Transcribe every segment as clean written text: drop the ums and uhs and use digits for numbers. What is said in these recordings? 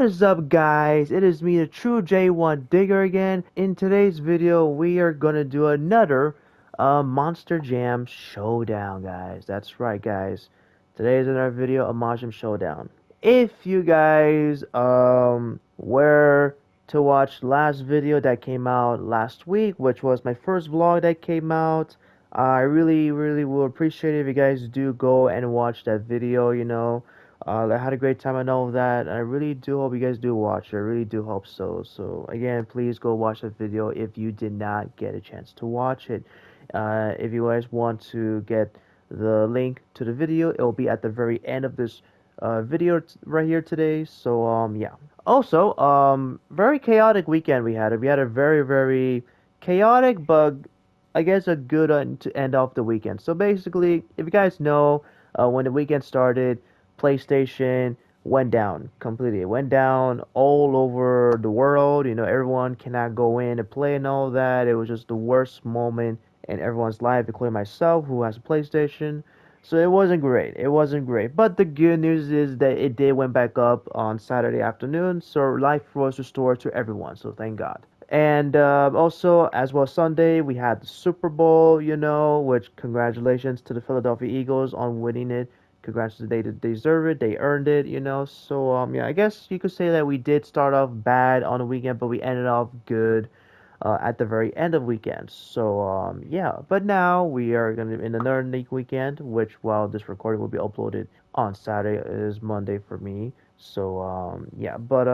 What is up, guys? It is me, the true J1 Digger again. In today's video, we are gonna do another Monster Jam Showdown, guys. That's right, guys. Today is another video of Monster Jam Showdown. If you guys were to watch last video that came out last week, which was my first vlog that came out, I really will appreciate it if you guys do go and watch that video. I had a great time. I know that. I really do hope you guys do watch it. I really do hope so. So again, please go watch that video if you did not get a chance to watch it. If you guys want to get the link to the video, it will be at the very end of this video right here today. So yeah. Also, very chaotic weekend we had. We had a very chaotic, but I guess a good to end off the weekend. So basically, if you guys know, when the weekend started, PlayStation went down completely. It went down all over the world. Everyone cannot go in and play and all that. It was just the worst moment in everyone's life, including myself, who has a PlayStation. So it wasn't great. It wasn't great. But the good news is that it did went back up on Saturday afternoon. So life was restored to everyone. So thank God. And also, as well, Sunday, we had the Super Bowl, which congratulations to the Philadelphia Eagles on winning it. Congratulations, they deserve it, they earned it, So, yeah, I guess you could say that we did start off bad on the weekend, but we ended off good at the very end of the weekend. So, yeah, but now we are going to be in another weekend, which, while this recording will be uploaded on Saturday, is Monday for me. So, yeah, but,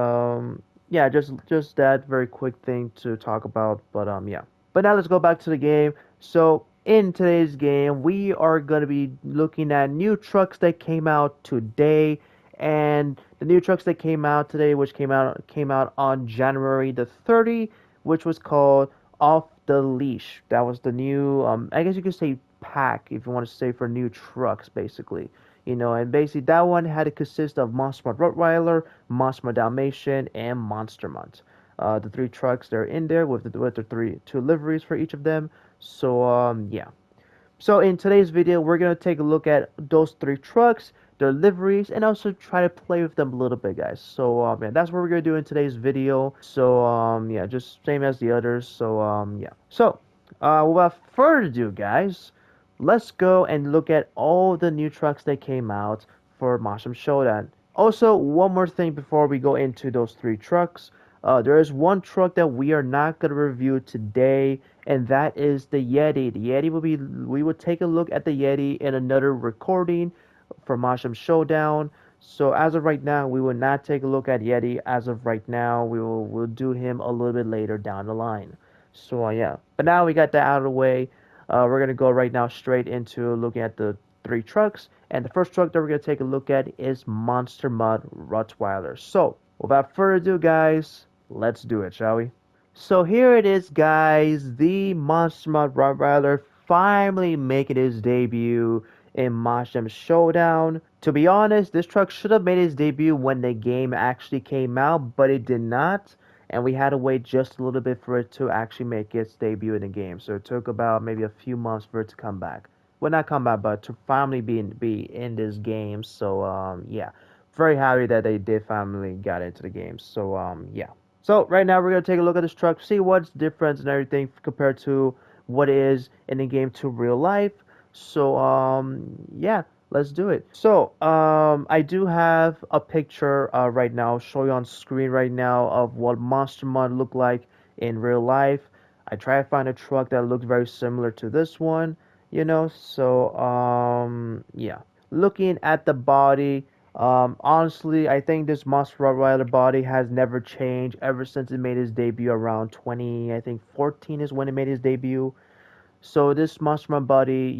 yeah, just that very quick thing to talk about, but, yeah. But now let's go back to the game. So, in today's game, we are going to be looking at new trucks that came out today, and the new trucks that came out today, which came out on January the 30th, which was called Off the Leash. That was the new, I guess you could say pack, if you want to say, for new trucks, basically. And basically that one had to consist of Monster Mutt Rottweiler, Monster Mutt Dalmatian, and Monster Mutt. The three trucks, they're in there with the two liveries for each of them. So yeah. So in today's video, we're gonna take a look at those three trucks, their liveries, and also try to play with them a little bit, guys. So yeah, that's what we're gonna do in today's video. So yeah, just same as the others. So yeah. So without further ado, guys, let's go and look at all the new trucks that came out for Monster Jam Showdown. Also, one more thing before we go into those three trucks. There is one truck that we are not going to review today, and that is the Yeti. The Yeti we will take a look at the Yeti in another recording for Monster Jam Showdown. So as of right now, we will not take a look at Yeti. As of right now, we'll do him a little bit later down the line. So yeah, but now we got that out of the way. We're going to go right now straight into looking at the three trucks, and the first truck that we're going to take a look at is Monster Mutt Rottweiler. So without further ado, guys, let's do it, shall we? So here it is, guys. The Monster Mutt Rottweiler finally making his debut in Monster Jam Showdown. To be honest, this truck should have made his debut when the game actually came out, but it did not. And we had to wait just a little bit for it to actually make its debut in the game. So it took about maybe a few months for it to come back. Well, not come back, but to finally be in this game. So yeah, very happy that they did finally got into the game. So yeah. So right now we're gonna take a look at this truck, see what's different and everything compared to what is in the game to real life. So yeah, let's do it. So I do have a picture right now, show you on screen right now, of what Monster Mutt look like in real life. I try to find a truck that looks very similar to this one, So yeah, looking at the body. Honestly, I think this Monster Rottweiler body has never changed ever since it made his debut around 2014 is when it made his debut. So this Monster Mutt body,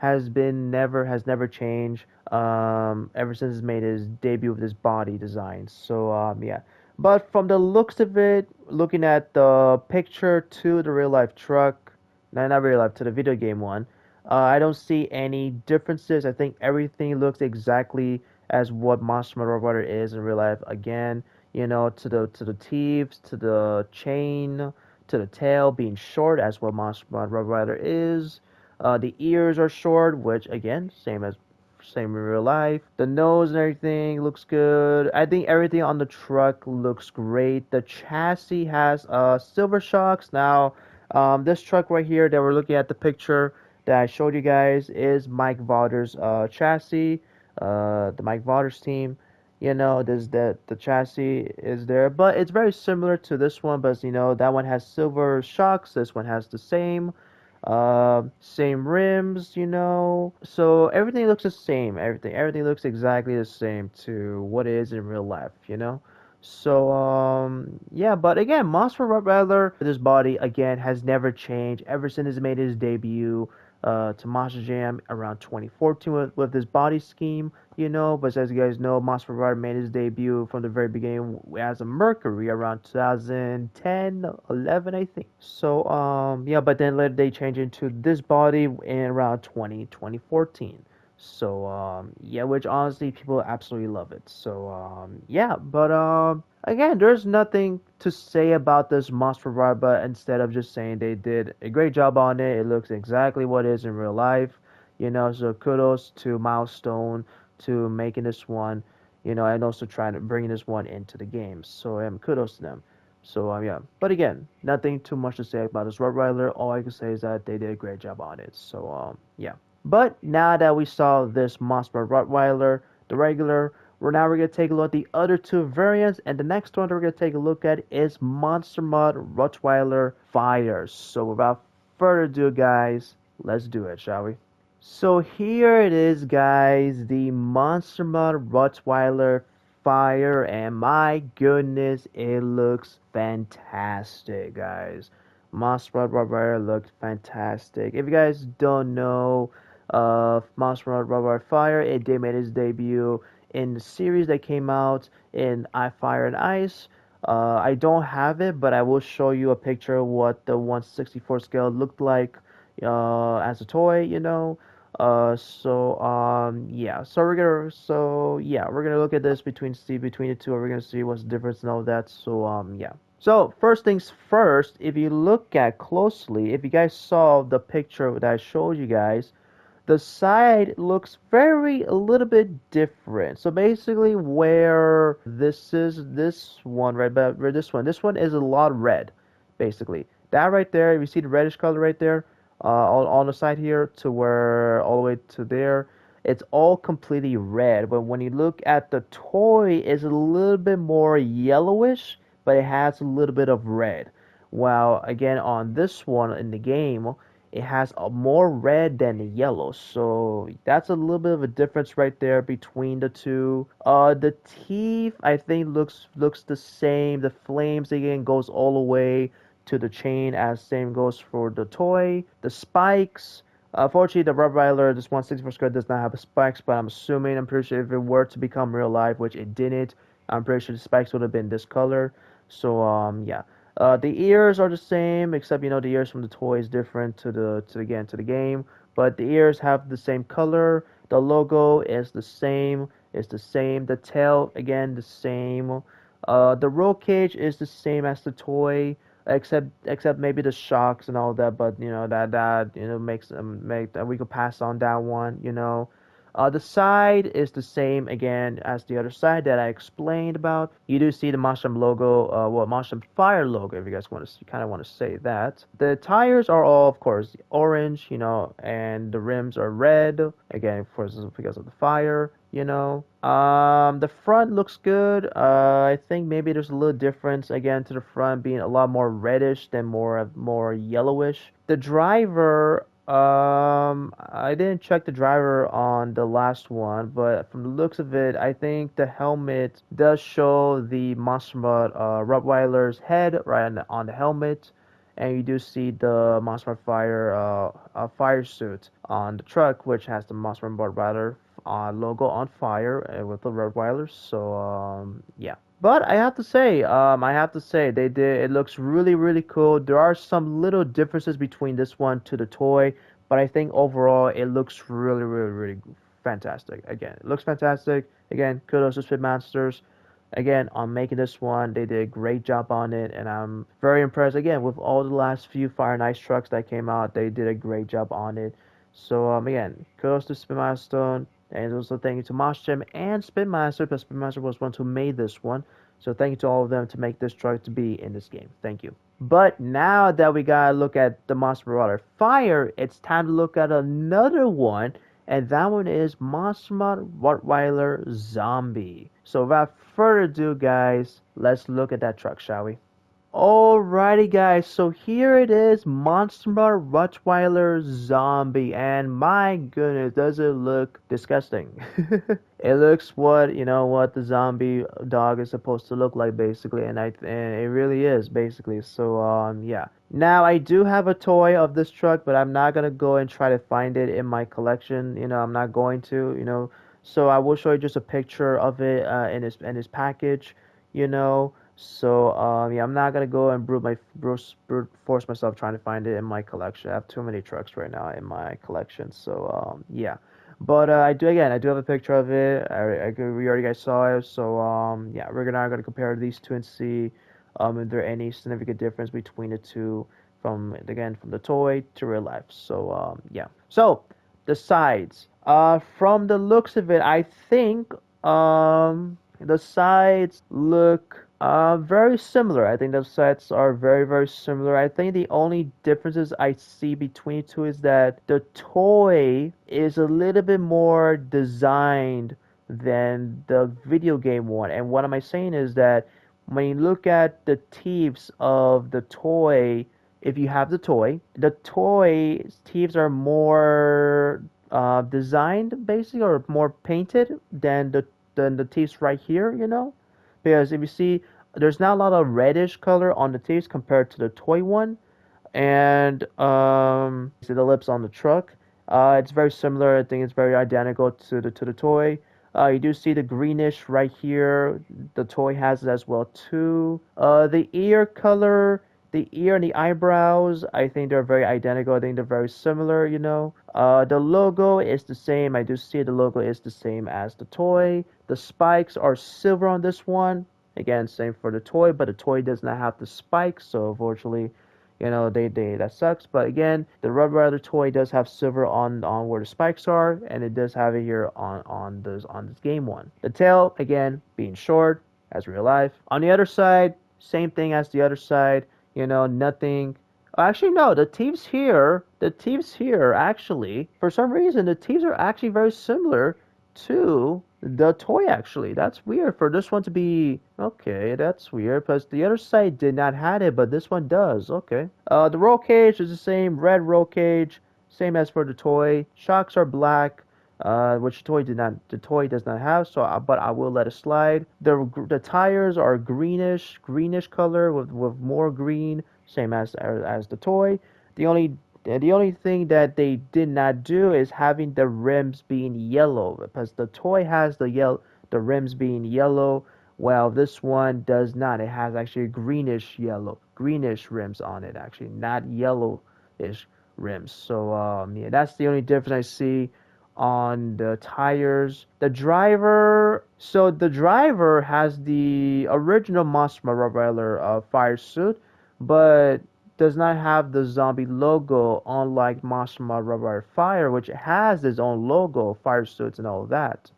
has never changed ever since it's made his debut with this body design. So yeah. But from the looks of it, looking at the picture to the real life truck, no, not real life, to the video game one, I don't see any differences. I think everything looks exactly as what Monster Mutt Rottweiler is in real life. Again, to the teeth, to the chain, to the tail being short, as what Monster Mutt Rottweiler is. The ears are short, which again, same as same in real life. The nose and everything looks good. I think everything on the truck looks great. The chassis has silver shocks. Now, this truck right here that we're looking at the picture that I showed you guys is Mike Vauder's chassis. The Mike Vauder's team. You know, there's the chassis is there, but it's very similar to this one. But you know, that one has silver shocks. This one has the same. Same rims, you know. So everything looks the same. Everything looks exactly the same to what it is in real life, you know. So yeah, but again, Monster Rottweiler, this body again has never changed ever since he made his debut to Monster Jam around 2014 with this body scheme, you know. But as you guys know, Monster Rottweiler made his debut from the very beginning as a Mercury around 2010, 11, I think. So yeah, but then later they changed into this body in around 2014. So yeah, which honestly people absolutely love it. So yeah, but again, there's nothing to say about this Monster Ride, but instead of just saying they did a great job on it, it looks exactly what it is in real life, you know. So kudos to Milestone to making this one, you know, and also trying to bring this one into the game. So kudos to them. So yeah, but again, nothing too much to say about this Rottweiler. All I can say is that they did a great job on it. So yeah. But now that we saw this Monster Rottweiler, the regular, we're gonna take a look at the other two variants, and the next one that we're gonna take a look at is Monster Mutt Rottweiler Fire. So without further ado, guys, let's do it, shall we? So here it is, guys, the Monster Mutt Rottweiler Fire, and my goodness, it looks fantastic, guys. Monster Mutt Rottweiler looks fantastic. If you guys don't know, Monster Mutt Rottweiler Fire, it did make its debut in the series that came out in I Fire and Ice. I don't have it, but I will show you a picture of what the 1/64 scale looked like as a toy, you know. Yeah, we're gonna look at this between the two, and we're gonna see what's the difference and all that. So yeah. So first things first, if you look at closely, if you guys saw the picture that I showed you guys, the side looks a little bit different. So basically where this one right, but where this one is a lot red, basically. That right there, if you see the reddish color right there, on the side here to where all the way to there, it's all completely red. But when you look at the toy, it's a little bit more yellowish, but it has a little bit of red. While again on this one in the game, it has a more red than the yellow, so that's a little bit of a difference right there between the two. The teeth I think looks the same. The flames again goes all the way to the chain, as same goes for the toy. The spikes, unfortunately the Rottweiler, this 1/64 square does not have the spikes, but I'm pretty sure if it were to become real life, which it didn't, I'm pretty sure the spikes would have been this color. So yeah. The ears are the same, except you know the ears from the toy is different to the game. But the ears have the same color. The logo is the same. It's the same. The tail again the same. The roll cage is the same as the toy, except maybe the shocks and all that. But you know that you know make that we could pass on that one. You know. The side is the same again as the other side that I explained about. You do see the Monster logo, Monster Fire logo, if you guys kind of want to say that. The tires are all, of course, orange, you know, and the rims are red. Again, of course, because of the fire, you know. The front looks good. I think maybe there's a little difference again to the front being a lot more reddish than more yellowish. The driver. I didn't check the driver on the last one, but from the looks of it, I think the helmet does show the Monster Mutt Rottweiler's head right on the helmet, and you do see the Monster Mutt fire suit on the truck, which has the Monster Mutt Rottweiler logo on fire with the Rottweiler. So yeah. But I have to say, they did. It looks really, really cool. There are some little differences between this one to the toy, but I think overall it looks really, really, really fantastic. Again, it looks fantastic. Again, kudos to Speedmasters. Again, on making this one, they did a great job on it, and I'm very impressed. Again, with all the last few Fire and Ice trucks that came out, they did a great job on it. So again, kudos to Spin Milestone, and also thank you to Monster Jam and Spin Master, because Spin Master was one who made this one. So thank you to all of them to make this truck to be in this game. Thank you. But now that we gotta look at the Monster Rottweiler Fire, it's time to look at another one, and that one is Monster Mutt Rottweiler Zombie. So without further ado, guys, let's look at that truck, shall we? Alrighty guys, so here it is, Monster Mutt Rottweiler Zombie, and my goodness, does it look disgusting. It looks what the zombie dog is supposed to look like, basically, and it really is, basically. So yeah. Now I do have a toy of this truck, but I'm not gonna go and try to find it in my collection. I'm not going to. So I will show you just a picture of it in his package. So yeah, I'm not gonna go and brute force myself trying to find it in my collection. I have too many trucks right now in my collection. So yeah, but I do have a picture of it. We already guys saw it. So yeah, we're gonna compare these two and see if there any significant difference between the two from the toy to real life. So yeah. So the sides. From the looks of it, I think the sides look very similar. I think the sides are very, very similar. I think the only differences I see between the two is that the toy is a little bit more designed than the video game one. And what am I saying is that when you look at the teeth of the toy, if you have the toy teeth are more designed, basically, or more painted than the teeth right here, because if you see, there's not a lot of reddish color on the teeth compared to the toy one, and see the lips on the truck. It's very similar. I think it's very identical to the toy. You do see the greenish right here. The toy has it as well too. The ear color, the ear and the eyebrows, I think they're very identical. I think they're very similar. The logo is the same. I do see the logo is the same as the toy. The spikes are silver on this one. Again, same for the toy, but the toy does not have the spikes, so unfortunately, they that sucks. But again, the Rottweiler toy does have silver on where the spikes are, and it does have it here on this game one. The tail, again, being short as real life. On the other side, same thing as the other side. Nothing. Actually, no, the teeth here, actually, for some reason, the teeth are actually very similar to the toy, actually. That's weird for this one to be. Okay, that's weird, because the other side did not have it, but this one does. Okay. The roll cage is the same, red roll cage, same as for the toy. Shocks are black, which the toy does not have, so but I will let it slide. The tires are greenish color with more green, same as the toy. The only thing that they did not do is having the rims being yellow, because the toy has the rims being yellow, while this one does not. It has actually greenish rims on it, actually, not yellowish rims. So yeah, that's the only difference I see on the tires. The driver has the original Monster Mutt Rottweiler fire suit, but does not have the zombie logo, unlike Monster Mutt Rottweiler Fire, which has its own logo, fire suits and all of that,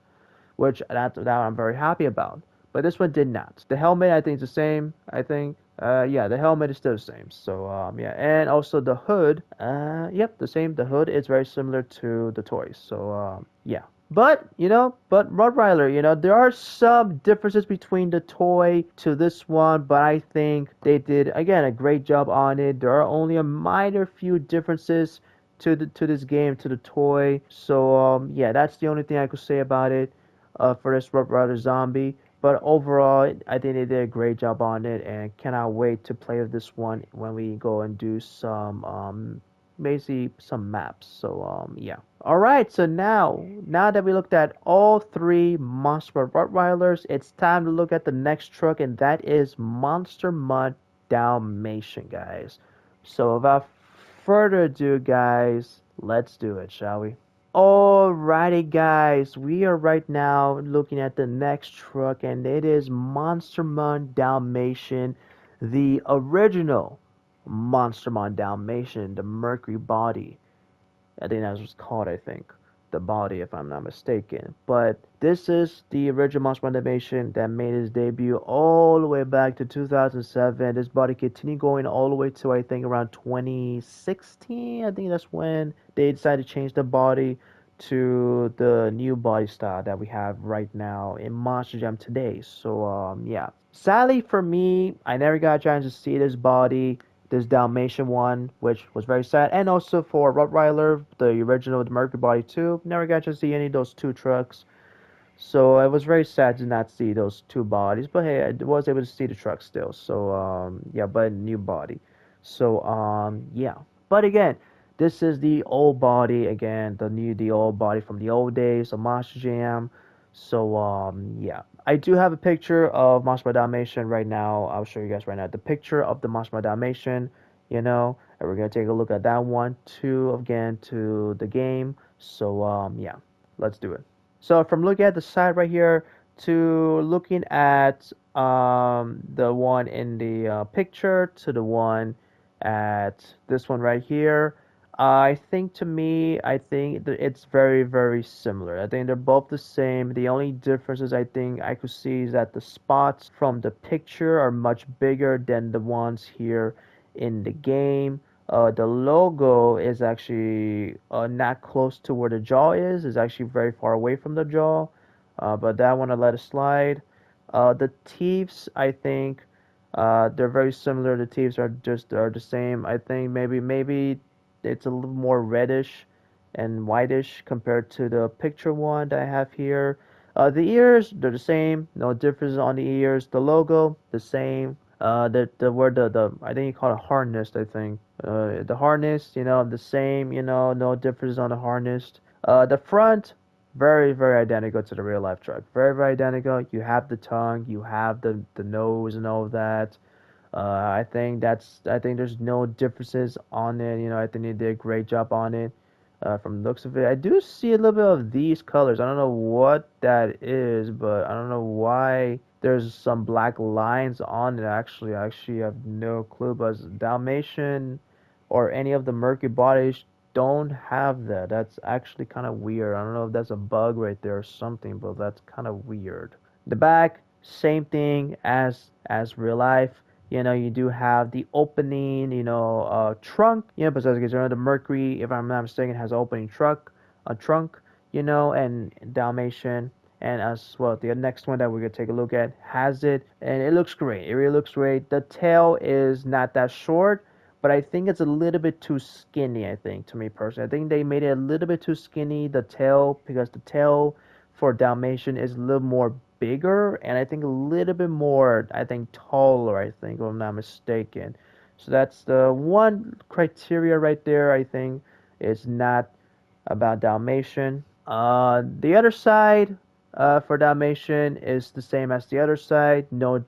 which that I'm very happy about. But this one did not. The helmet, I think, is the same. I think, yeah, the helmet is still the same. So yeah, and also the hood, yep, the same. The hood is very similar to the toys. So yeah. But Rottweiler, there are some differences between the toy to this one, but I think they did, again, a great job on it. There are only a minor few differences to this game, to the toy. So yeah, that's the only thing I could say about it for this Rottweiler Zombie. But overall, I think they did a great job on it, and cannot wait to play with this one when we go and do some basically some maps. So yeah. Alright, so now that we looked at all three Monster Mutt Rottweilers, it's time to look at the next truck, and that is Monster Mutt Dalmatian, guys. So without further ado, guys, let's do it, shall we? Alrighty, guys, we are right now looking at the next truck, and it is Monster Mutt Dalmatian, the original Monster Mutt Dalmatian, the Mercury body. I think that's what's called, I think. The body, if I'm not mistaken. But this is the original Monster Mutt animation that made his debut all the way back to 2007. This body continued going all the way to, I think, around 2016. I think that's when they decided to change the body to the new body style that we have right now in Monster Jam today. So, yeah. Sadly for me, I never got a chance to see this body, this Dalmatian one, which was very sad. And also for Rottweiler, the original, the Mercury body too. Never got to see any of those two trucks. So it was very sad to not see those two bodies. But hey, I was able to see the truck still. So, yeah, but new body. So, yeah. But again, this is the old body again, the old body from the old days of Monster Jam. So, yeah. I do have a picture of Monster Mutt Dalmatian right now. I'll show you guys right now the picture of the Monster Mutt Dalmatian, and we're gonna take a look at that one too again to the game. So, yeah, let's do it. So from looking at the side right here to looking at the one in the picture to the one at this one right here, I think to me, I think that it's very, very similar. I think they're both the same. The only differences I think I could see is that the spots from the picture are much bigger than the ones here in the game. The logo is actually not close to where the jaw is. It's actually very far away from the jaw. But that one I let it slide. The teeth, I think, they're very similar. The teeth are the same. I think maybe it's a little more reddish and whitish compared to the picture one that I have here. The ears, they're the same. No difference on the ears. The logo, the same. The word the I think you call it harness. I think the harness, the same. No difference on the harness. The front, very very identical to the real life truck. Very very identical. You have the tongue, you have the nose and all of that. I think there's no differences on it. I think they did a great job on it. From the looks of it, I do see a little bit of these colors. I don't know what that is, but I don't know why there's some black lines on it. I actually have no clue. But Dalmatian or any of the Mercury bodies don't have that. That's actually kind of weird. I don't know if that's a bug right there or something, but that's kind of weird. The back, same thing as real life. You do have the opening, trunk, because the Mercury, if I'm not mistaken, has an opening a trunk, and Dalmatian, and as well, the next one that we're gonna take a look at has it, and it looks great. It really looks great. The tail is not that short, but I think it's a little bit too skinny. I think, to me personally, I think they made it a little bit too skinny, the tail, because the tail for Dalmatian is a little more bigger and I think a little bit more, I think, taller, I think, if I'm not mistaken. So that's the one criteria right there, I think. It's not about Dalmatian. The other side for Dalmatian is the same as the other side. No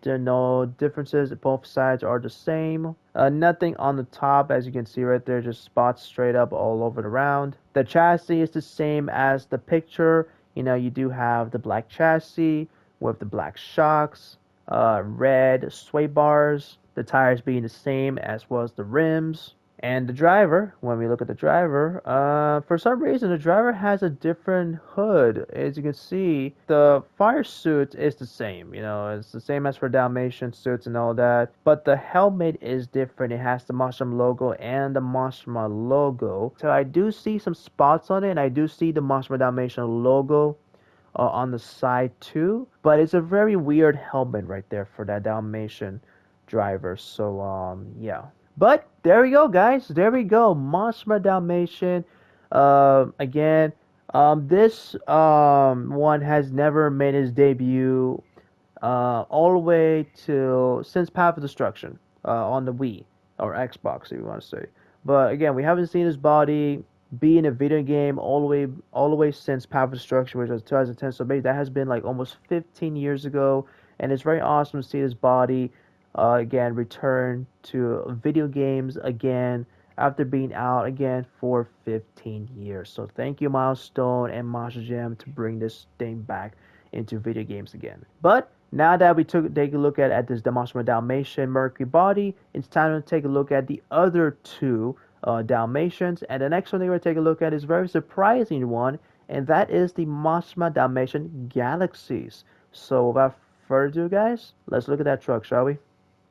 differences. Both sides are the same. Nothing on the top, as you can see right there, just spots straight up all over the round. The chassis is the same as the picture. You do have the black chassis with the black shocks, red sway bars, the tires being the same as well as the rims. And the driver, when we look at the driver, for some reason the driver has a different hood. As you can see, the fire suit is the same. It's the same as for Dalmatian suits and all that. But the helmet is different. It has the Monster logo and the Monster Mutt logo. So I do see some spots on it, and I do see the Monster Mutt Dalmatian logo on the side too. But it's a very weird helmet right there for that Dalmatian driver. So, yeah. But there we go, guys. There we go. Monster Mutt Dalmatian. Again, this one has never made his debut all the way to since Path of Destruction on the Wii or Xbox, if you want to say. But again, we haven't seen his body be in a video game all the way since Path of Destruction, which was 2010. So maybe that has been like almost 15 years ago, and it's very awesome to see his body. Again, return to video games again after being out again for 15 years. So thank you, Milestone and Monster Jam, to bring this thing back into video games again. But now that we take a look at this Monster Mutt Dalmatian Mercury body, it's time to take a look at the other two Dalmatians. And the next one that we're going to take a look at is a very surprising one, and that is the Monster Mutt Dalmatian Galaxies. So without further ado, guys, let's look at that truck, shall we?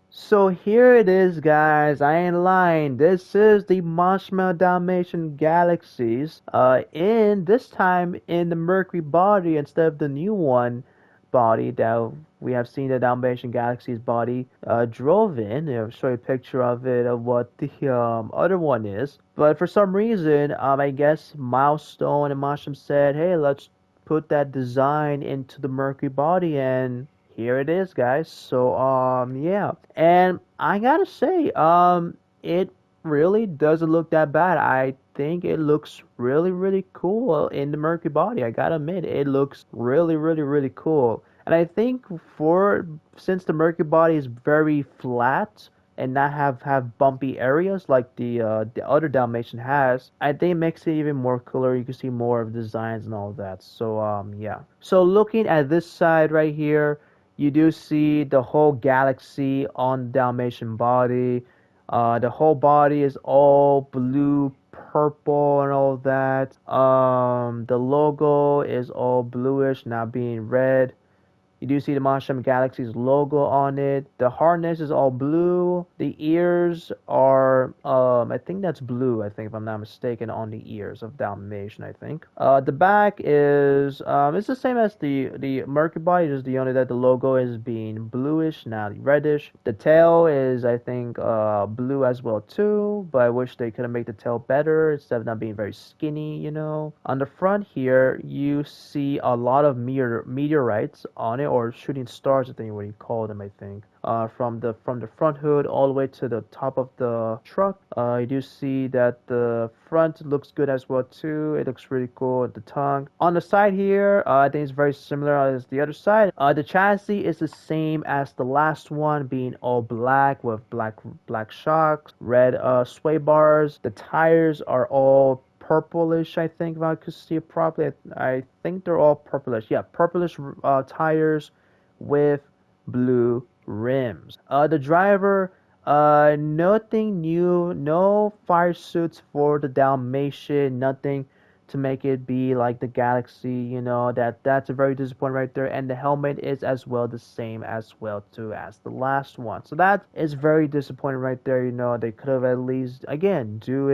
So here it is, guys. I ain't lying. This is the Monster Mutt Dalmatian Galaxies. In this time in the Mercury body instead of the new one body that we have seen the Dalmatian Galaxy's body drove in. I'll show you a picture of it of what the other one is. But for some reason, I guess Milestone and Monster said, "Hey, let's put that design into the Mercury body," and here it is, guys. So yeah, and I gotta say, it really doesn't look that bad. I think it looks really cool in the Mercury body. I gotta admit, it looks really cool. And I think since the Mercury body is very flat and not have bumpy areas like the other Dalmatian has, I think it makes it even more cooler. You can see more of the designs and all of that. So yeah. So looking at this side right here, you do see the whole galaxy on the Dalmatian body. The whole body is all blue, purple, and all that. The logo is all bluish, not being red. You do see the Monster Jam Galaxy's logo on it. The harness is all blue. The ears are, I think that's blue, I think, if I'm not mistaken, on the ears of Dalmatian, I think. The back is, it's the same as the Mercury body, just the only that the logo is being bluish, not reddish. The tail is, I think, blue as well, too, but I wish they could have made the tail better instead of not being very skinny, you know. On the front here, you see a lot of meteorites on it, or shooting stars, I think what you call them, I think. From the front hood all the way to the top of the truck. You do see that the front looks good as well too. It looks really cool. The tongue on the side here, I think it's very similar as the other side. The chassis is the same as the last one, being all black with black shocks, red sway bars. The tires are all purplish, I think, if I could see it properly. I think they're all purplish. Yeah, purplish tires with blue rims. The driver, nothing new, no fire suits for the Dalmatian, nothing to make it be like the Galaxy, you know. That's a very disappointing right there. And the helmet is as well the same as well too as the last one, so that is very disappointing right there. You know, they could have at least again do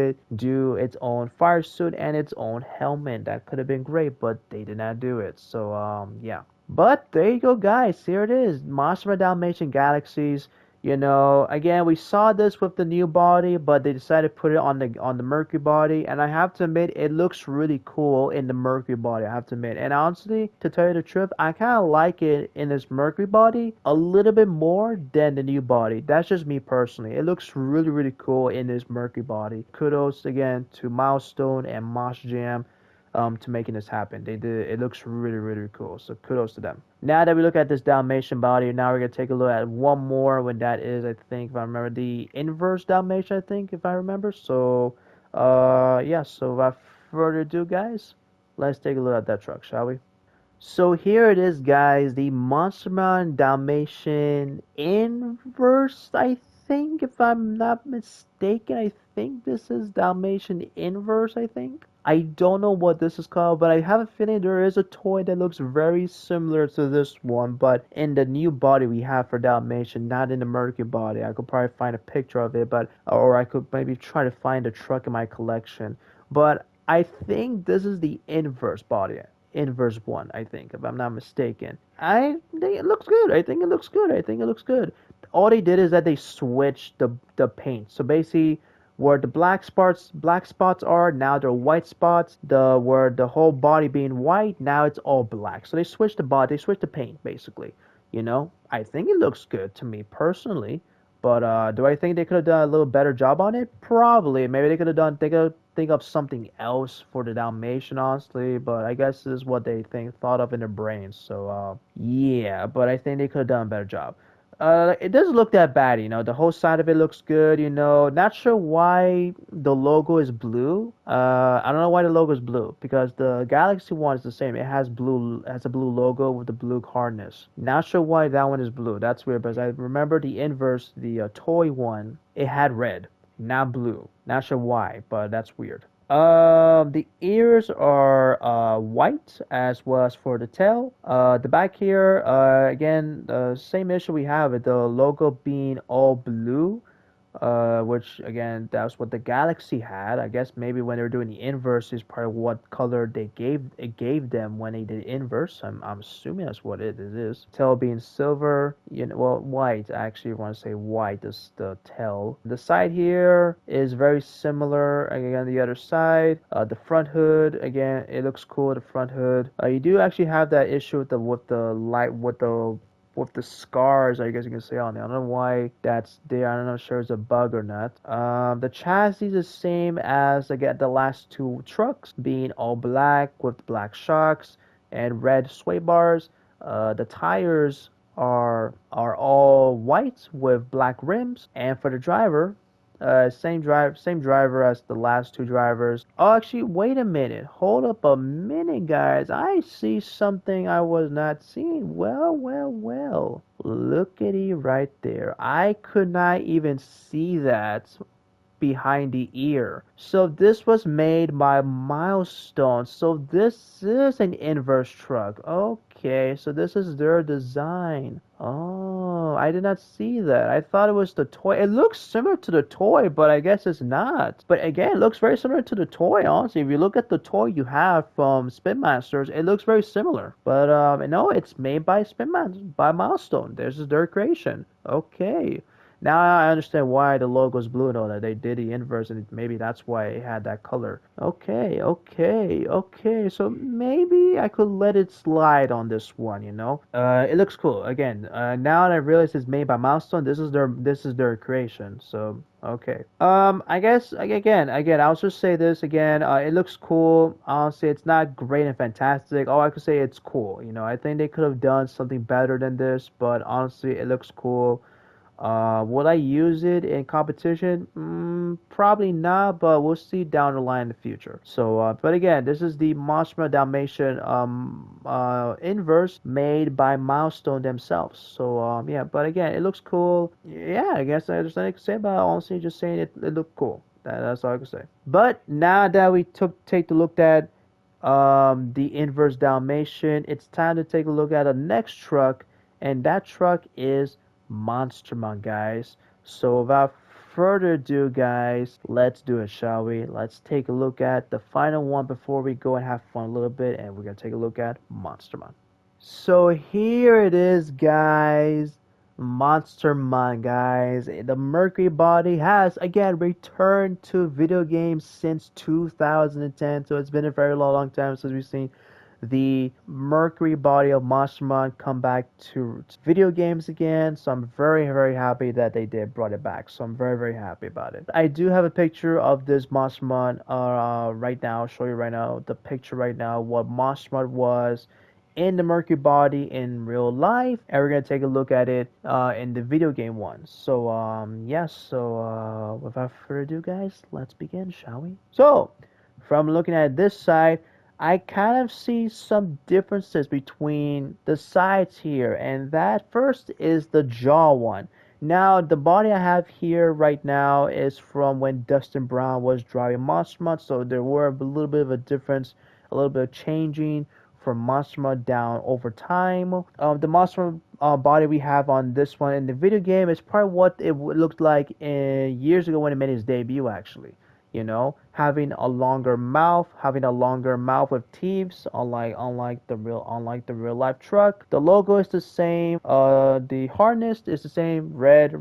its own fire suit and its own helmet. That could have been great, but they did not do it. So yeah, but there you go, guys. Here it is, Monster Mutt Dalmatian Galaxies. You know, again, we saw this with the new body, but they decided to put it on the Mercury body, and I have to admit, it looks really cool in the Mercury body, I have to admit. And honestly, to tell you the truth, I kind of like it in this Mercury body a little bit more than the new body. That's just me personally. It looks really cool in this Mercury body. Kudos again to Milestone and Monster Jam to making this happen. They did. It looks really cool. So kudos to them. Now that we look at this Dalmatian body, now we're gonna take a look at one more. When that is, I think, if I remember, the inverse Dalmatian. I think, if I remember. So, yeah. So without further ado, guys, let's take a look at that truck, shall we? So here it is, guys. The Monster Mutt Dalmatian inverse. I think, if I'm not mistaken, I think this is Dalmatian inverse. I think. I don't know what this is called, but I have a feeling there is a toy that looks very similar to this one, but in the new body we have for Dalmatian, not in the Mercury body. I could probably find a picture of it, or I could maybe try to find a truck in my collection. But I think this is the inverse body, inverse one, I think, if I'm not mistaken. I think it looks good. I think it looks good. All they did is that they switched the paint. So basically, where the black spots are, now they're white spots. Where the whole body being white, now it's all black. So they switched the paint, basically. You know, I think it looks good to me personally. But do I think they could have done a little better job on it? Probably. Maybe they could think of something else for the Dalmatian, honestly. But I guess this is what they thought of in their brains. So yeah, but I think they could have done a better job. It doesn't look that bad, you know. The whole side of it looks good, you know. Not sure why the logo is blue. I don't know why the logo is blue, because the Galaxy one is the same. It has a blue logo with the blue harness. Not sure why that one is blue. That's weird, because I remember the inverse, the toy one, it had red. not blue. Not sure why, but that's weird. The ears are white as well as for the tail. The back here, again, the same issue we have with the logo being all blue. Which again, that's what the Galaxy had. I guess maybe when they were doing the inverse is part of what color it gave them when they did inverse. I'm assuming that's what it is. Tail being silver, well, white. I actually want to say white is the tail. The side here is very similar. Again, the other side, the front hood. Again, it looks cool. The front hood. You do actually have that issue with the scars, I guess you can say on there. I don't know why that's there. I'm not sure it's a bug or not. The chassis is the same as again the last two trucks, being all black with black shocks and red sway bars. The tires are all white with black rims, and for the driver, same driver as the last two drivers. Oh, actually, wait a minute. Hold up a minute, guys. I see something I was not seeing. Well, well, well. Lookity right there. I could not even see that behind the ear. So this was made by Milestone. So this is an inverse truck. Okay, so this is their design. Oh, I did not see that. I thought it was the toy. It looks similar to the toy, but I guess it's not. But again, it looks very similar to the toy, honestly. If you look at the toy you have from Spin Masters, it looks very similar. But no, it's made by by Milestone. This is their creation. Okay. Now I understand why the logo is blue and all that. They did the inverse, and maybe that's why it had that color. Okay. So maybe I could let it slide on this one, It looks cool. Again, now that I realize it's made by Milestone, this is their creation. So okay. I guess again, I'll just say this again. It looks cool. Honestly, it's not great and fantastic. All I could say it's cool. I think they could have done something better than this, but honestly, it looks cool. Will I use it in competition? Probably not, but we'll see down the line in the future. So, but again, this is the Monster Mutt Dalmatian inverse made by Milestone themselves. So, yeah, but again, it looks cool. Yeah, I guess there's nothing to say about it. Honestly, just saying it looked cool. That's all I can say. But now that we take a look at the inverse Dalmatian, it's time to take a look at the next truck, and that truck is Monster Mutt, guys. So without further ado, guys, let's do it, shall we? Let's take a look at the final one before we go and have fun a little bit, and we're gonna take a look at Monster Mutt. So here it is, guys. Monster Mutt, guys. The Mercury body has again returned to video games since 2010, so it's been a very long time since we've seen the Mercury body of Monster Mutt come back to video games again. So I'm very, very happy that they brought it back. So I'm very, very happy about it. I do have a picture of this Monster Mutt right now. I'll show you right now the picture right now, what Monster Mutt was in the Mercury body in real life, and we're gonna take a look at it in the video game one. So yes, so without further ado, guys, let's begin, shall we? So from looking at this side, I kind of see some differences between the sides here, and that first is the jaw one. Now, the body I have here right now is from when Dustin Brown was driving Monster Mutt, so there were a little bit of a difference, a little bit of changing from Monster Mutt down over time. The Monster body we have on this one in the video game is probably what it looked like years ago when it made his debut, actually. Having a longer mouth with teeth, unlike the real life truck. The logo is the same. The harness is the same, red.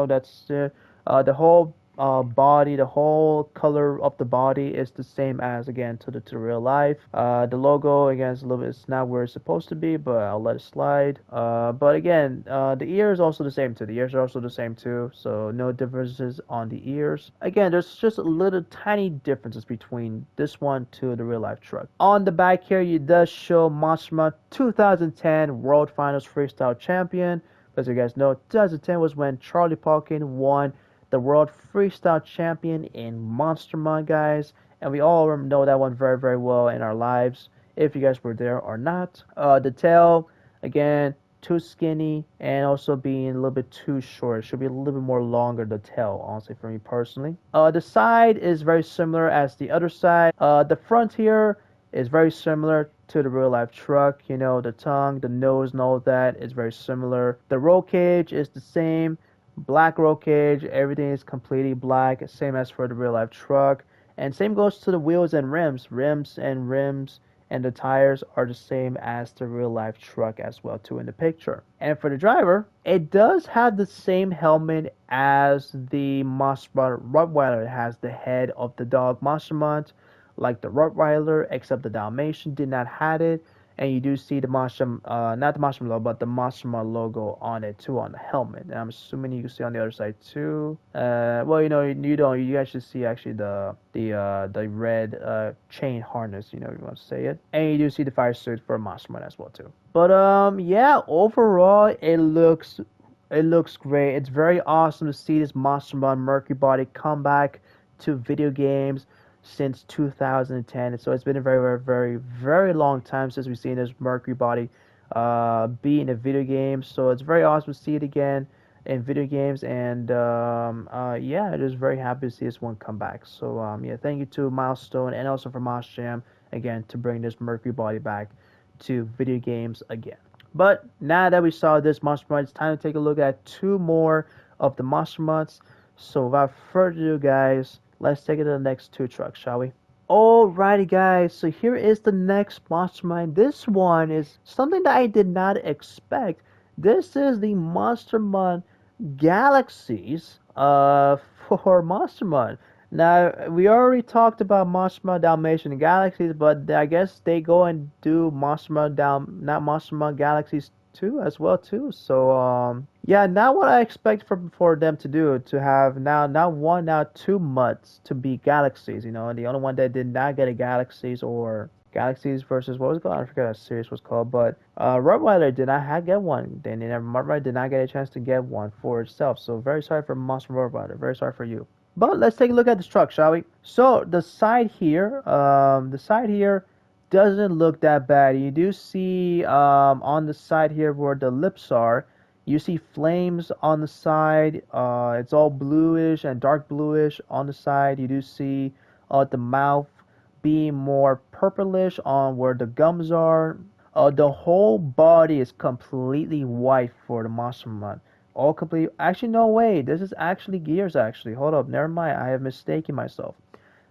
That's the whole body, the whole color of the body is the same as again to real life. The logo again is a little bit, it's not where it's supposed to be, but I'll let it slide. But again, the ear is also the same too. The ears are also the same too, so no differences on the ears. Again, there's just a little tiny differences between this one to the real life truck. On the back here, it does show Monster Mutt 2010 World Finals Freestyle Champion. As you guys know, 2010 was when Charlie Palkin won the World Freestyle Champion in Monster Mutt, guys, and we all know that one very, very well in our lives, if you guys were there or not. The tail, again, too skinny, and also being a little bit too short. It should be a little bit more longer, the tail, honestly, for me personally. The side is very similar as the other side. The front here is very similar to the real life truck. You know, the tongue, the nose, and all that is very similar. The roll cage is the same. Black roll cage, everything is completely black, same as for the real life truck. And same goes to the wheels and rims. Rims and the tires are the same as the real life truck as well too in the picture. And for the driver, it does have the same helmet as the Monster Mutt Rottweiler. It has the head of the dog Monster Mutt, like the Rottweiler, except the Dalmatian did not have it. And you do see the Monster, not the Monster logo, but the Monster Mutt logo on it too, on the helmet. And I'm assuming you can see on the other side too. Well, you know, you don't. You guys should see actually the red chain harness. You know, if you want to say it. And you do see the fire suit for Monster Mutt as well too. But yeah, overall it looks great. It's very awesome to see this Monster Mutt Mercury body come back to video games since 2010. So it's been a very long time since we've seen this Mercury body be in a video game. So it's very awesome to see it again in video games. And yeah, I'm just very happy to see this one come back. So yeah, thank you to Milestone and also for Monster Jam again to bring this Mercury body back to video games again. But now that we saw this Monster Mutt, it's time to take a look at two more of the Monster Mutts. So without further ado, guys, let's take it to the next two trucks, shall we? Alrighty, guys, so here is the next Monster Mutt. This one is something that I did not expect. This is the Monster Mutt Galaxies for Monster Mutt. Now, we already talked about Monster Mutt Dalmatian and Galaxies, but I guess they go and do Monster Mutt not Monster Mutt Galaxies 2 as well too. So yeah, now what I expect for them to do, to have now not one, now two Mutts to be Galaxies. You know, and the only one that did not get a Galaxies or Galaxies versus what was it called? I forget what series was called, but Rottweiler did not get one. Then Rottweiler did not get a chance to get one for itself. So very sorry for Monster Rottweiler. Very sorry for you. But let's take a look at this truck, shall we? So the side here doesn't look that bad. You do see on the side here where the lips are, you see flames on the side. It's all bluish and dark bluish on the side. You do see the mouth being more purplish on where the gums are. The whole body is completely white for the Monster Mutt. All complete. Actually, no way. This is actually gears. Actually, hold up. Never mind. I have mistaken myself.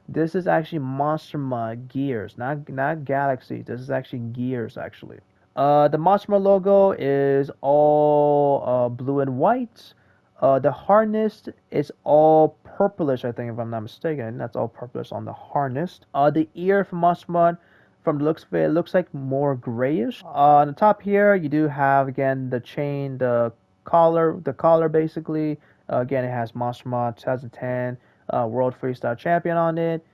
This is actually Monster Mutt gears, not Galaxies. This is actually gears, actually. The Monster Mutt logo is all blue and white. The harness is all purplish, I think, if I'm not mistaken. That's all purplish on the harness. The ear for Monster Mutt, from the looks of it, looks like more grayish. On the top here, you do have again the chain, the collar basically. Again, it has Monster Mutt 2010 World Freestyle Champion on it.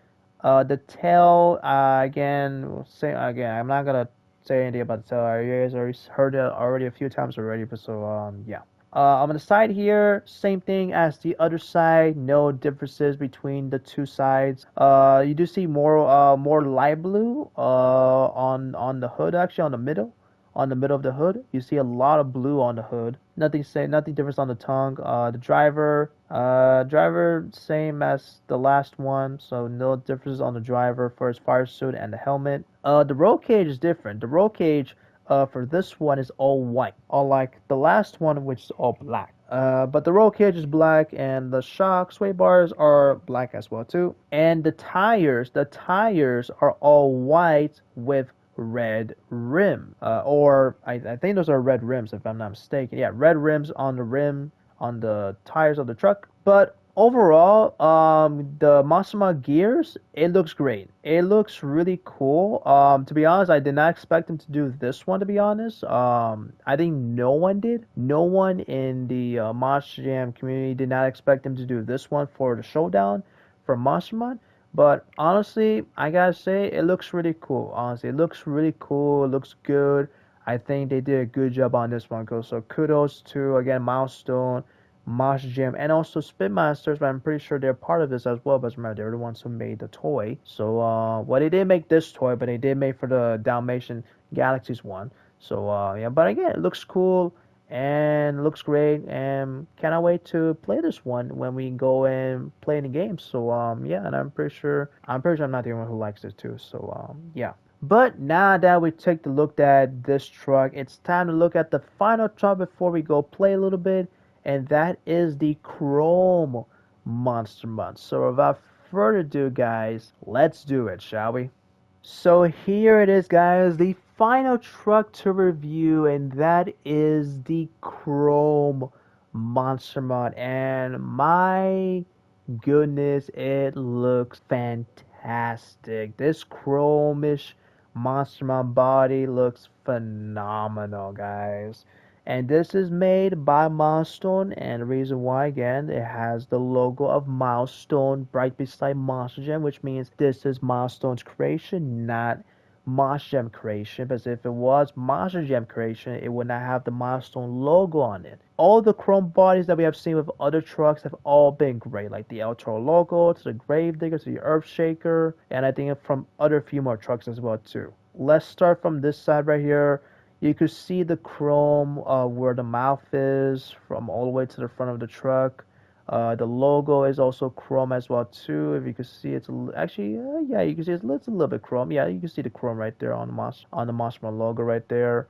The tail, again, I'm not gonna say anything about the tail. You guys already heard it already a few times already, but so yeah. On the side here, same thing as the other side. No differences between the two sides. You do see more light blue on the hood, actually on the middle. On the middle of the hood, you see a lot of blue on the hood. Nothing different on the tongue. The driver same as the last one, so no differences on the driver for his fire suit and the helmet. The roll cage is different. The roll cage for this one is all white, unlike the last one, which is all black. But the roll cage is black, and the shock sway bars are black as well too. And the tires are all white with red rim, or I think those are red rims if I'm not mistaken. Yeah, red rims on the tires of the truck. But overall, the Monster Mutt gears, it looks great. It looks really cool. To be honest, I did not expect them to do this one, to be honest. I think no one did. No one in the Monster Jam community did not expect them to do this one for the showdown for Monster Mutt. But honestly, I gotta say, it looks really cool. Honestly, it looks really cool. It looks good. I think they did a good job on this one. So kudos to, again, Milestone, Monster Jam, and also Spinmasters. But I'm pretty sure they're part of this as well. But remember, they're the ones who made the toy. So, well, they didn't make this toy, but they did make for the Dalmatian Galaxies one. So yeah, but again, it looks cool and looks great, and cannot wait to play this one when we go and play in the game. So yeah, and I'm not the only one who likes it too. So yeah. But now that we take the look at this truck, it's time to look at the final truck before we go play a little bit, and that is the Chrome Monster Mutt. So without further ado, guys, let's do it, shall we? So here it is, guys, the final truck to review, and that is the Chrome Monster Mutt. And my goodness, it looks fantastic. This chromish Monster Mutt body looks phenomenal, guys. And this is made by Milestone, and the reason why, again, it has the logo of Milestone right beside Monster Jam, which means this is Milestone's creation, not Monster Jam creation, because if it was Monster Jam creation, it would not have the Milestone logo on it. All the chrome bodies that we have seen with other trucks have all been great, like the El Toro logo, to the Gravedigger, to the Earthshaker, and I think from other few more trucks as well too. Let's start from this side right here. You could see the chrome where the mouth is from all the way to the front of the truck. The logo is also chrome as well too. If you can see, it's actually yeah, you can see it's a little bit chrome. Yeah, you can see the chrome right there on the Monster Mutt logo right there.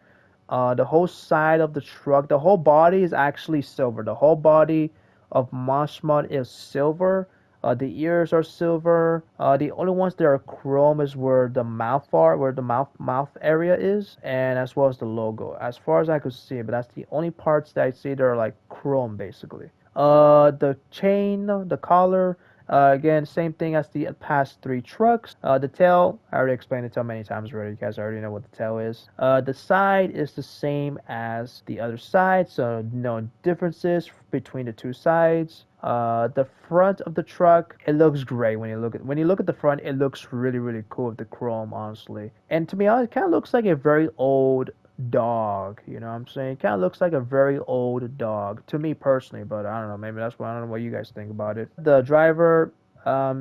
The whole side of the truck, the whole body is actually silver. The whole body of Monster Mutt is silver. The ears are silver. The only ones that are chrome is where the mouth are, where the mouth area is, and as well as the logo. As far as I could see, but that's the only parts that I see that are like chrome basically. The chain, the collar, again, same thing as the past three trucks. The tail, I already explained the tail many times already. You guys already know what the tail is. The side is the same as the other side, so no differences between the two sides. The front of the truck, it looks great when you look at the front. It looks really cool with the chrome, honestly. And to be honest, it kind of looks like a very old dog, you know what I'm saying? Kind of looks like a very old dog to me personally, but I don't know, maybe that's why. I don't know what you guys think about it. The driver,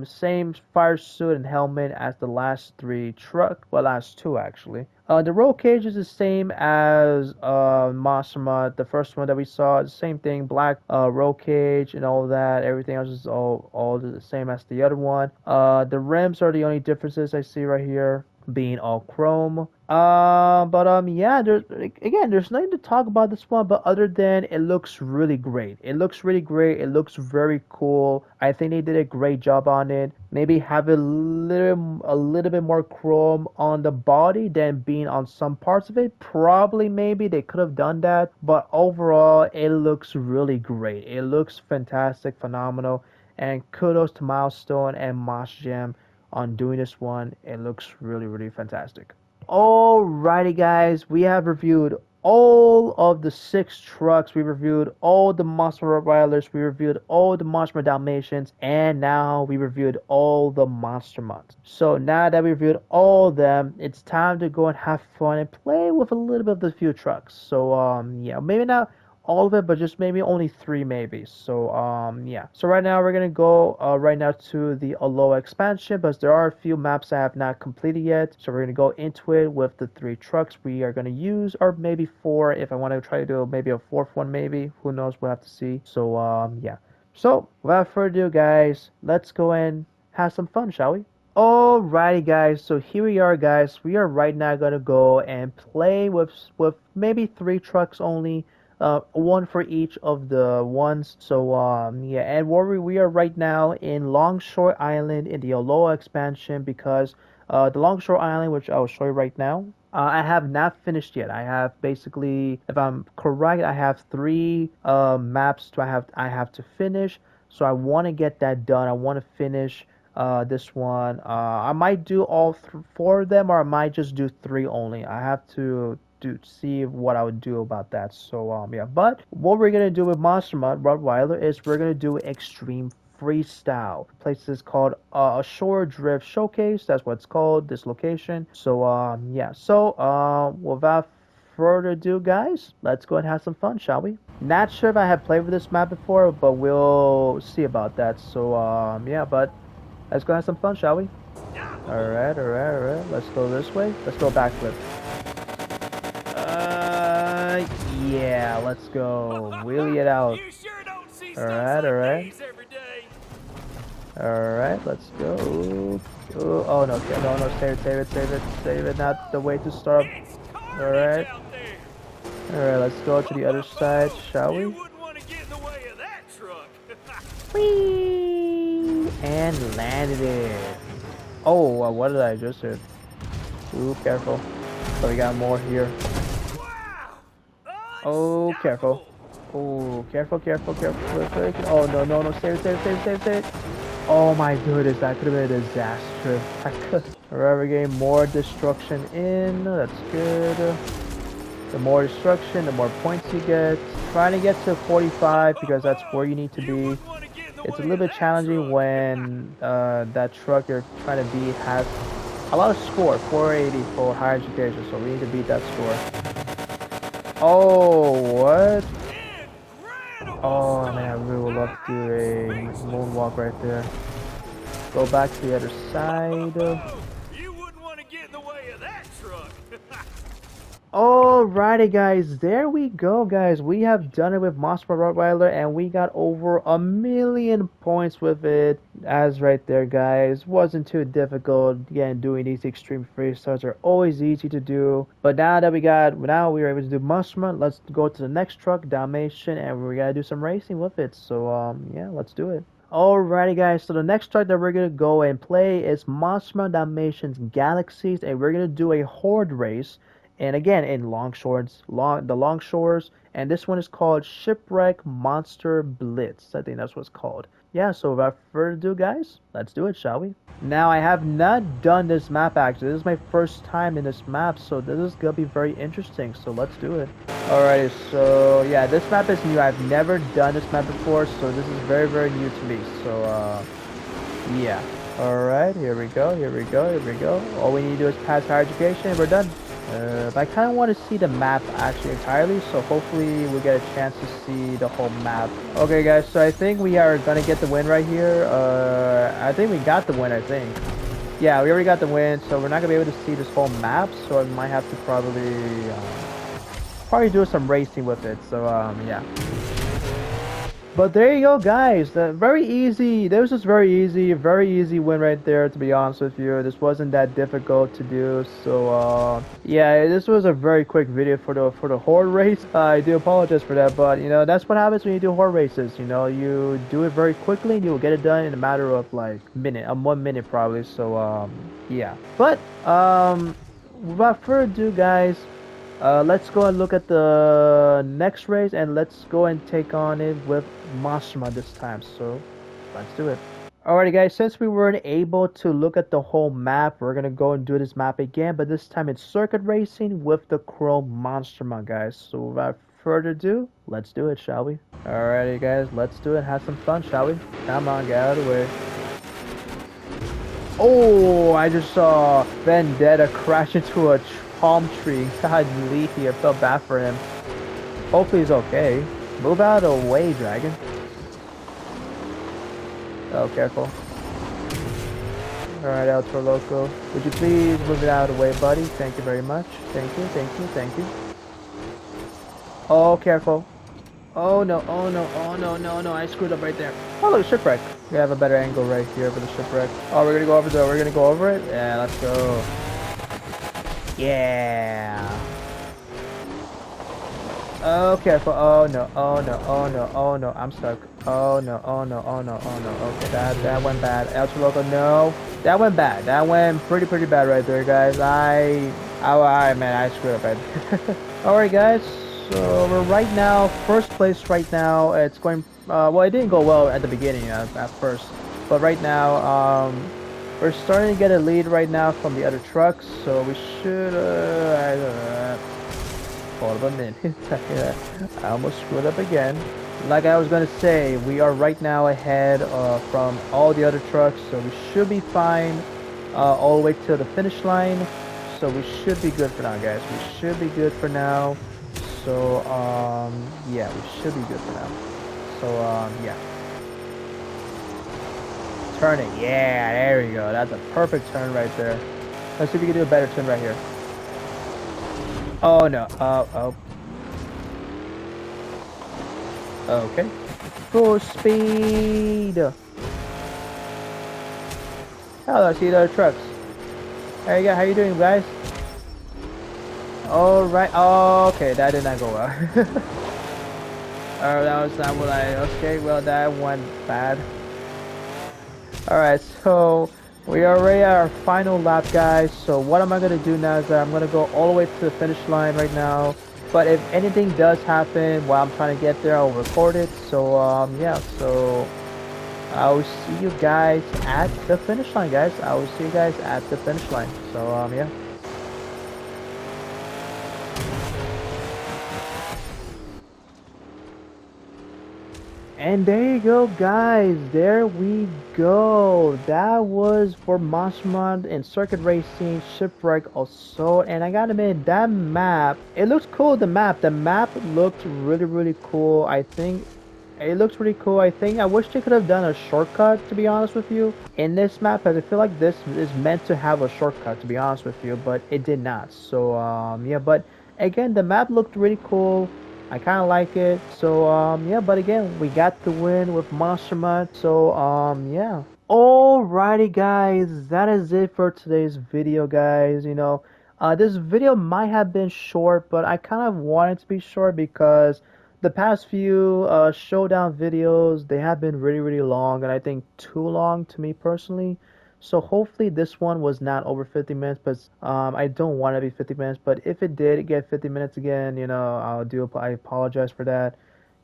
same fire suit and helmet as the last three truck, well, last two actually. The roll cage is the same as Monster Mutt, the first one that we saw. The same thing, black roll cage and all that. Everything else is all the same as the other one. The rims are the only differences I see right here, being all chrome. Yeah, there's nothing to talk about this one, but other than it looks really great. It looks really great. It looks very cool. I think they did a great job on it. Maybe have a little bit more chrome on the body than being on some parts of it. Probably, maybe they could have done that, but overall, it looks really great. It looks fantastic, phenomenal, and kudos to Milestone and Monster Jam on doing this one. It looks really fantastic. Alrighty, guys, we have reviewed all of the 6 trucks. We reviewed all the Monster Rottweilers. We reviewed all the Monster Dalmatians, and now we reviewed all the Monster Mutts. So now that we reviewed all of them, it's time to go and have fun and play with a little bit of the few trucks. So yeah, maybe not all of it, but just maybe only 3 maybe. So yeah, so right now we're gonna go right now to the Aloha expansion, but there are a few maps I have not completed yet, so we're gonna go into it with the 3 trucks we are gonna use, or maybe 4 if I want to try to do maybe a 4th one, maybe, who knows, we'll have to see. So yeah, so without further ado, guys, let's go and have some fun, shall we? Alrighty, guys, so here we are, guys. We are right now gonna go and play with maybe 3 trucks only. 1 for each of the ones. So yeah, and where we are right now in Longshore Island in the Aloha expansion, because the Longshore Island, which I will show you right now, I have not finished yet. I have basically, if I'm correct, I have 3 maps I have to finish. So I want to get that done. I want to finish this one. I might do all 4 of them, or I might just do 3 only. I have to see what I would do about that. So yeah, but what we're gonna do with Monster Mutt Rottweiler is we're gonna do extreme freestyle. Place is called a shore drift showcase. That's what it's called, this location. So yeah, so without further ado, guys, let's go and have some fun, shall we? Not sure if I have played with this map before, but we'll see about that. So yeah, but let's go have some fun, shall we? Alright, let's go this way. Let's go backflip. Yeah, let's go. Wheelie it out. You sure don't see Alright, stunts like alright. these every day. Alright, let's go. Ooh, oh no, okay, no, save it. Not the way to start. It's carnage Alright. out there. Alright, let's go to the other side, shall we? You wouldn't want to get in the way of that truck. Whee! And landed it. Oh, what did I just hit? Ooh, careful. So we got more here. Wow! Oh, careful. Oh, careful. Oh, no. Save it. Oh my goodness, that could have been a disaster. Forever game, more destruction in. That's good. The more destruction, the more points you get. Trying to get to 45 because that's where you need to be. It's a little bit challenging when that truck you're trying to beat has a lot of score, 480 for higher education, so we need to beat that score. Oh, what? Oh man, I really would love to do a moonwalk right there. Go back to the other side. You wouldn't want to get in the way of that truck. Alrighty guys, there we go guys. We have done it with Monster Mutt Rottweiler and we got over 1,000,000 points with it. As right there guys, wasn't too difficult. Again, doing these extreme freestyles are always easy to do. But now we were able to do Monster Mutt, let's go to the next truck, Dalmatian, and we gotta do some racing with it. So yeah, let's do it. Alrighty guys, so the next truck that we're gonna go and play is Monster Mutt Dalmatian's Galaxies, and we're gonna do a Horde race. And again, in the Longshores, and this one is called Shipwreck Monster Blitz. I think that's what it's called. Yeah, so without further ado, guys, let's do it, shall we? Now, I have not done this map actually. This is my first time in this map, so this is gonna be very interesting. So let's do it. Alright, so yeah, this map is new. I've never done this map before, so this is very, very new to me. So yeah. Alright, here we go. All we need to do is pass higher education and we're done. But I kind of want to see the map actually entirely, so hopefully we'll get a chance to see the whole map. Okay guys, so I think we are gonna get the win right here. I think we got the win, I think. Yeah, we already got the win, so we're not gonna be able to see this whole map, so I might have to probably do some racing with it, so yeah. But there you go guys, very easy, this was very easy win right there, to be honest with you. This wasn't that difficult to do, so yeah, this was a very quick video for the Horde race. I do apologize for that, but you know, that's what happens when you do Horde races, you know, you do it very quickly and you'll get it done in a matter of like 1 minute probably, so yeah. But without further ado guys, let's go and look at the next race and let's go and take on it with Monster Mutt this time, so let's do it. Alrighty guys, since we weren't able to look at the whole map, we're gonna go and do this map again, but this time it's circuit racing with the Chrome Monster Mutt guys. So without further ado, let's do it, shall we? Alrighty guys, let's do it, have some fun, shall we? Come on, get out of the way. Oh, I just saw Vendetta crash into a palm tree. God, Leafy, I felt bad for him. Hopefully he's okay. Move out of the way, Dragon. Oh, careful. Alright, Ultra Loco. Would you please move it out of the way, buddy? Thank you very much. Thank you. Oh, careful. Oh no, no, I screwed up right there. Oh, look, shipwreck. We have a better angle right here for the shipwreck. Oh, we're gonna go over it? Yeah, let's go. Yeah. Oh, careful. Oh no, I'm stuck. Oh no. Okay, that went bad. Ultra Loco, no. That went bad. That went pretty bad right there, guys. I screwed up right there. Alright, guys. So we're right now, first place right now. It's going, well, it didn't go well at the beginning at first. But right now, we're starting to get a lead right now from the other trucks. So we should, hold up a minute. I almost screwed up again. Like I was going to say, we are right now ahead from all the other trucks. So we should be fine all the way to the finish line. So we should be good for now, guys. We should be good for now. So, yeah, we should be good for now. So, yeah. Turn it. Yeah, there we go. That's a perfect turn right there. Let's see if we can do a better turn right here. Oh, no. Oh. Okay. Full speed. Oh, I see the other trucks. There you go. How you doing, guys? All right. Oh, okay, that did not go well. That was not what I. Okay, well that went bad. All right, so we are already at our final lap, guys. So what am I gonna do now is that I'm gonna go all the way to the finish line right now. But if anything does happen while I'm trying to get there, I'll record it. So yeah. So I will see you guys at the finish line, guys. I will see you guys at the finish line. So yeah. And there you go, guys. There we go. That was for Monster Mutt and Circuit Racing, Shipwreck, Assault. And I gotta admit, that map, it looks cool. The map looked really cool. I think it looks really cool. I think I wish they could have done a shortcut, to be honest with you, in this map, as I feel like this is meant to have a shortcut, to be honest with you, but it did not. So yeah, but again, the map looked really cool. I kind of like it. So yeah, but again, we got the win with Monster Mutt. So yeah. Alrighty, guys, that is it for today's video, guys. You know, this video might have been short, but I kind of wanted to be short because the past few showdown videos, they have been really long, and I think too long to me personally. So hopefully this one was not over 50 minutes, but I don't want to be 50 minutes. But if it did get 50 minutes again, you know, I apologize for that.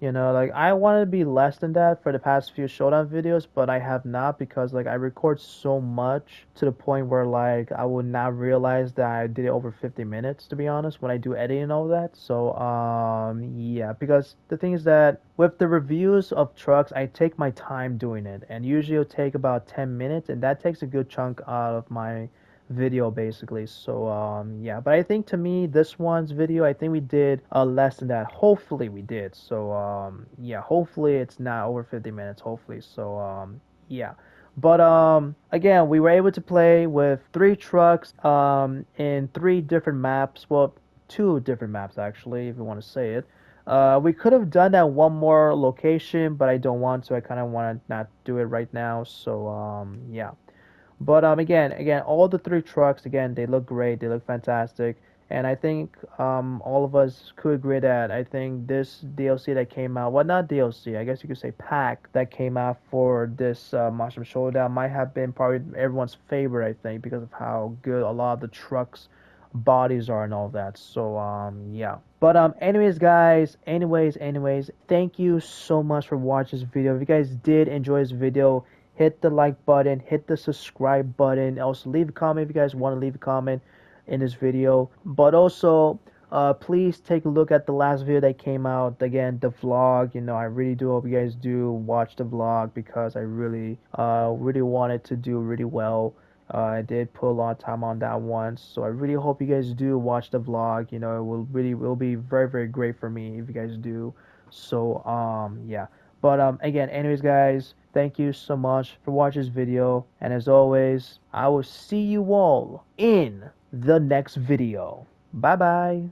You know, like I wanted to be less than that for the past few showdown videos, but I have not because like I record so much to the point where like I would not realize that I did it over 50 minutes to be honest when I do editing and all that. So yeah, because the thing is that with the reviews of trucks, I take my time doing it, and usually it'll take about 10 minutes, and that takes a good chunk out of my video basically. So yeah, but I think to me this one's video, I think we did less than that. Hopefully we did. So yeah, hopefully it's not over 50 minutes, hopefully. So yeah. But again, we were able to play with 3 trucks in 3 different maps. Well, 2 different maps actually, if you want to say it. We could have done that one more location, but I don't want to. I kind of want to not do it right now. So yeah. But again, all the 3 trucks, again, they look great. They look fantastic, and I think all of us could agree that I think this DLC that came out, well, not DLC, I guess you could say pack that came out for this Monster Jam ShowDown might have been probably everyone's favorite. I think because of how good a lot of the trucks bodies are and all that. So yeah. But anyways, guys, anyways, thank you so much for watching this video. If you guys did enjoy this video, hit the like button, hit the subscribe button. Also leave a comment if you guys want to leave a comment in this video. But also please take a look at the last video that came out, again, the vlog. You know, I really do hope you guys do watch the vlog because I really wanted to do really well. I did put a lot of time on that one, so I really hope you guys do watch the vlog. You know, it will be very great for me if you guys do. So yeah. But again, anyways, guys, thank you so much for watching this video, and as always, I will see you all in the next video. Bye bye.